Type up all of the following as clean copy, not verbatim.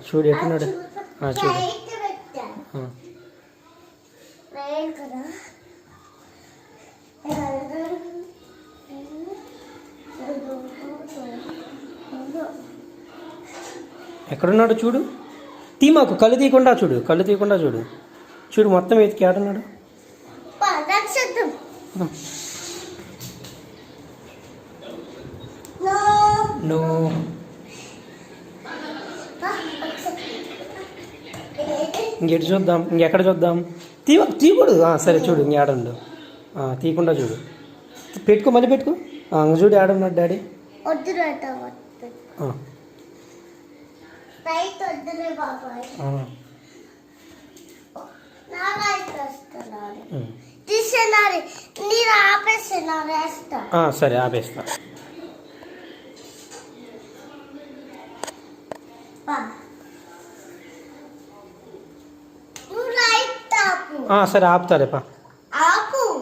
చూడు ఎట్టున్నాడు. చూడు ఎక్కడున్నాడు చూడు. మాకు కళ్ళు తీయకుండా చూడు, కళ్ళు తీయకుండా చూడు. చూడు మొత్తం ఎతికి ఆడున్నాడు. ఇంకెటు చూద్దాం, ఇంకెక్కడ చూద్దాం. తీయకూడదు. సరే చూడు ఇంకేడుండు. తీయకుండా చూడు. పెట్టుకో, మళ్ళీ పెట్టుకో. చూడు ఆడున్నాడు డాడీ. సరే ఆపేస్తా. సరే ఆపుతారేపా.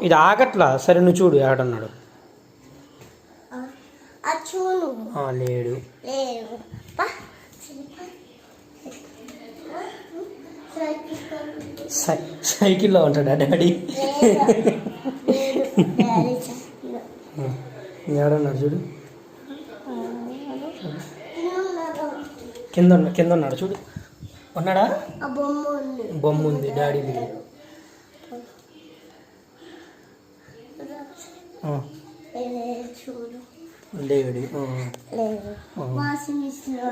ఇది ఆగట్లా. సరే నువ్వు చూడు ఆడున్నాడు. లేడు. సైకిల్లో ఉంటాడా డాడీ? ఏడన్నాడు చూడు. కింద ఉన్నాడు చూడు. ఉన్నాడా? బొమ్మ ఉంది డాడీ. లేడు.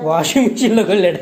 వాషింగ్ మిషన్లో వెళ్ళాడు.